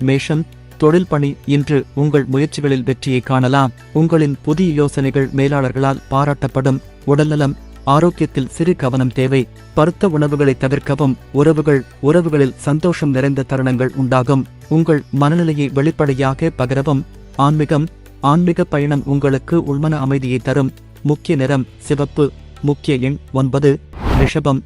மேஷம், தொழில் பணி. இன்று உங்கள் முயற்சிகளில் வெற்றியை காணலாம். உங்களின் புதிய யோசனைகள் மேலாளர்களால் பாராட்டப்படும். உடல்நலம், ஆரோக்கியத்தில் சிறு கவனம் தேவை. பருத்த உணவுகளை தவிர்க்கவும். உறவுகளில் சந்தோஷம் நிறைந்த தருணங்கள் உண்டாகும். உங்கள் மனநிலையை வெளிப்படையாக பகிரவும். ஆன்மீக பயணம் உங்களுக்கு உள்மன அமைதியை தரும். முக்கிய நிறம் சிவப்பு. முக்கிய எண் 9. ரிஷபம்,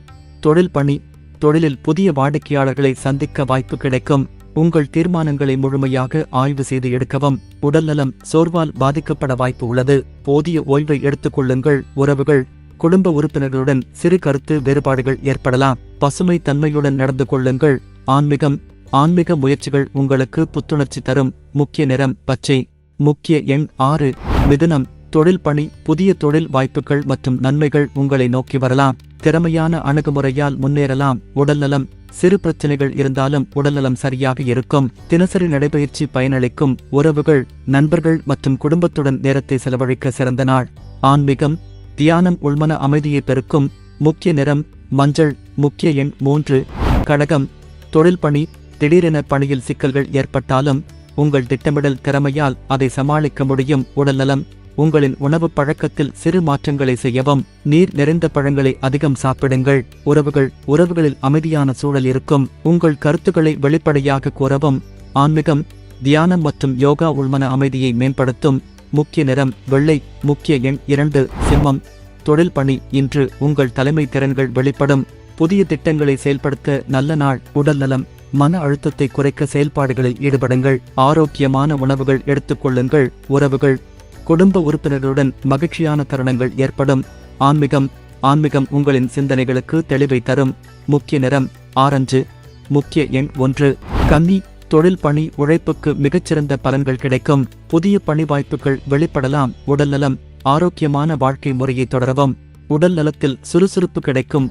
தொழில் பணி. தொழிலில் புதிய வாடிக்கையாளர்களை சந்திக்க வாய்ப்பு கிடைக்கும். உங்கள் தீர்மானங்களை முழுமையாக ஆய்வு செய்து எடுக்கவும். உடல்நலம், சோர்வால் பாதிக்கப்பட வாய்ப்பு உள்ளது. போதிய ஓய்வை எடுத்துக்கொள்ளுங்கள். உறவுகள், குடும்ப உறுப்பினர்களுடன் சிறு கருத்து வேறுபாடுகள் ஏற்படலாம். பசுமை தன்மையுடன் நடந்து கொள்ளுங்கள். ஆன்மீக முயற்சிகள் உங்களுக்கு புத்துணர்ச்சி தரும். முக்கிய நிறம் பச்சை. முக்கிய எண் 6. மிதுனம், தொழில் பணி. புதிய தொழில் வாய்ப்புகள் மற்றும் நன்மைகள் உங்களை நோக்கி வரலாம். திறமையான அணுகுமுறையால் முன்னேறலாம். உடல்நலம், சிறு பிரச்சனைகள் இருந்தாலும் உடல்நலம் சரியாக இருக்கும். தினசரி நடைபயிற்சி பயனளிக்கும். உறவுகள், நண்பர்கள் மற்றும் குடும்பத்துடன் நேரத்தை செலவழிக்க சிறந்த நாள். ஆன்மீகம், தியானம் உள்மன அமைதியை பெருக்கும். முக்கிய நிறம் மஞ்சள். முக்கிய எண் 3. கடகம், தொழில் பணி. திடீரென பணியில் சிக்கல்கள் ஏற்பட்டாலும் உங்கள் திட்டமிடல் திறமையால் அதை சமாளிக்க முடியும். உடல்நலம், உங்களின் உணவு பழக்கத்தில் சிறு மாற்றங்களை செய்யவும். நீர் நிறைந்த பழங்களை அதிகம் சாப்பிடுங்கள். உறவுகளில் அமைதியான சூழல் இருக்கும். உங்கள் கருத்துக்களை வெளிப்படையாக கூறவும். ஆன்மீகம், தியானம் மற்றும் யோகா உள்மன அமைதியை மேம்படுத்தும். முக்கிய நிறம் வெள்ளை. முக்கிய எண் 2. சிம்மம், தொழில் பணி. இன்று உங்கள் தலைமை திறன்கள் வெளிப்படும். புதிய திட்டங்களை செயல்படுத்த நல்ல நாள். உடல்நலம், மன அழுத்தத்தை குறைக்க செயல்பாடுகளில் ஈடுபடுங்கள். ஆரோக்கியமான உணவுகள் எடுத்துக்கொள்ளுங்கள். உறவுகள், குடும்ப உறுப்பினர்களுடன் மகிழ்ச்சியான தருணங்கள் ஏற்படும். ஆன்மீகம் உங்களின் சிந்தனைகளுக்கு தெளிவை தரும். முக்கிய நிறம் ஆரஞ்சு. முக்கிய எண் 1. கன்னி, தொழில் பணி. உழைப்புக்கு மிகச்சிறந்த பலன்கள் கிடைக்கும். புதிய பணி வாய்ப்புகள் வெளிப்படலாம். உடல்நலம், ஆரோக்கியமான வாழ்க்கை முறையை தொடரவும். உடல் நலத்தில் சுறுசுறுப்பு கிடைக்கும்.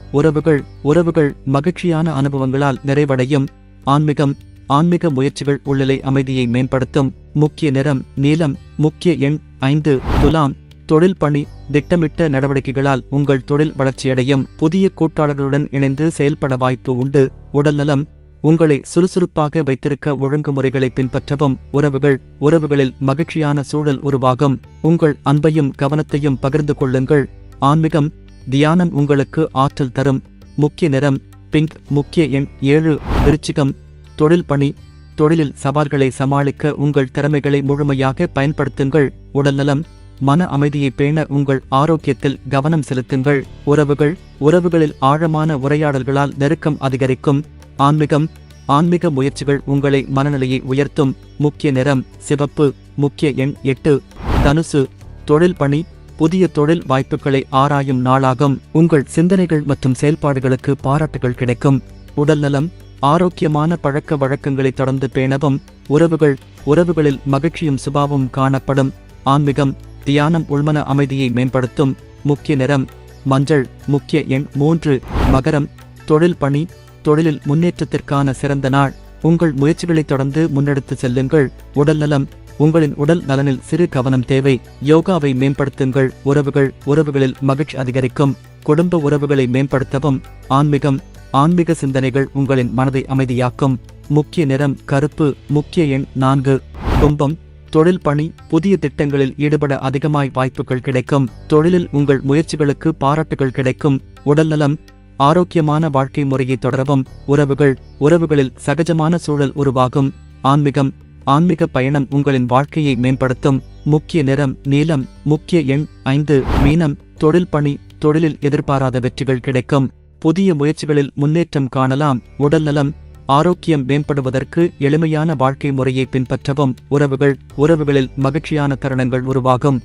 உறவுகள் மகிழ்ச்சியான அனுபவங்களால் நிறைவடையும். ஆன்மீக முயற்சிகள் உள்ளிலை அமைதியை மேம்படுத்தும். முக்கிய நிறம் நீலம். முக்கிய எண் 5. துலாம், தொழில் பணி. திட்டமிட்ட நடவடிக்கைகளால் உங்கள் தொழில் வளர்ச்சியடையும். புதிய கூட்டாளர்களுடன் இணைந்து செயல்பட வாய்ப்பு உண்டு. உடல்நலம், உங்களை சுறுசுறுப்பாக வைத்திருக்க ஒழுங்குமுறைகளை பின்பற்றவும். உறவுகளில் மகிழ்ச்சியான சூழல் உருவாகும். உங்கள் அன்பையும் கவனத்தையும் பகிர்ந்து கொள்ளுங்கள். ஆன்மீகம், தியானம் உங்களுக்கு ஆற்றல் தரும். முக்கிய நிறம் பிங்க். முக்கிய எண் 7. விருச்சிகம், தொழில் பணி. தொழிலில் சவால்களை சமாளிக்க உங்கள் திறமைகளை முழுமையாக பயன்படுத்துங்கள். உடல்நலம், மன அமைதியை பேண உங்கள் ஆரோக்கியத்தில் கவனம் செலுத்துங்கள். உறவுகளில் ஆழமான உரையாடல்களால் நெருக்கம் அதிகரிக்கும். ஆன்மீக முயற்சிகள் உங்களை மனநிலையை உயர்த்தும். முக்கிய நிறம் சிவப்பு. முக்கிய எண் 8. தனுசு, தொழில் பணி. புதிய தொழில் வாய்ப்புகளை ஆராயும் நாளாகும். உங்கள் சிந்தனைகள் மற்றும் செயல்பாடுகளுக்கு பாராட்டுகள் கிடைக்கும். உடல்நலம், ஆரோக்கியமான பழக்க வழக்கங்களை தொடர்ந்து பேணவும். உறவுகளில் மகிழ்ச்சியும் சுபாவமும் காணப்படும். ஆன்மீகம், தியானம் உள்மன அமைதியை மேம்படுத்தும். முக்கிய நிறம் மஞ்சள். முக்கிய எண் 3. மகரம், தொழில் பணி. தொழிலில் முன்னேற்றத்திற்கான சிறந்த நாள். உங்கள் முயற்சிகளை தொடர்ந்து முன்னெடுத்து செல்லுங்கள். உடல்நலம், உங்களின் உடல் நலனில் சிறு கவனம் தேவை. யோகாவை மேம்படுத்துங்கள். உறவுகளில் மகிழ்ச்சி அதிகரிக்கும். குடும்ப உறவுகளை மேம்படுத்தவும். ஆன்மீக சிந்தனைகள் உங்களின் மனதை அமைதியாக்கும். முக்கிய நிறம் கருப்பு. முக்கிய எண் 4. கும்பம், தொழில் பணி. புதிய திட்டங்களில் ஈடுபட அதிகமாய் வாய்ப்புகள் கிடைக்கும். தொழிலில் உங்கள் முயற்சிகளுக்கு பாராட்டுகள் கிடைக்கும். உடல்நலம், ஆரோக்கியமான வாழ்க்கை முறையை தொடரவும். உறவுகளில் சகஜமான சூழல் உருவாகும். ஆன்மீக பயணம் உங்களின் வாழ்க்கையை மேம்படுத்தும். முக்கிய நிறம் நீலம். முக்கிய எண் 5. மீனம், தொழில் பணி. தொழிலில் எதிர்பாராத வெற்றிகள் கிடைக்கும். புதிய முயற்சிகளில் முன்னேற்றம் காணலாம். உடல்நலம், ஆரோக்கியம் மேம்படுவதற்கு எளிமையான வாழ்க்கை முறையை பின்பற்றவும். உறவுகளில் மகிழ்ச்சியான தருணங்கள் உருவாகும்.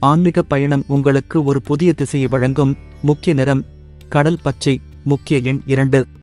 ஆன்மீக பயணம் உங்களுக்கு ஒரு புதிய திசையை வழங்கும். முக்கிய நிறம் கடல் பச்சை. முக்கிய எண் 2.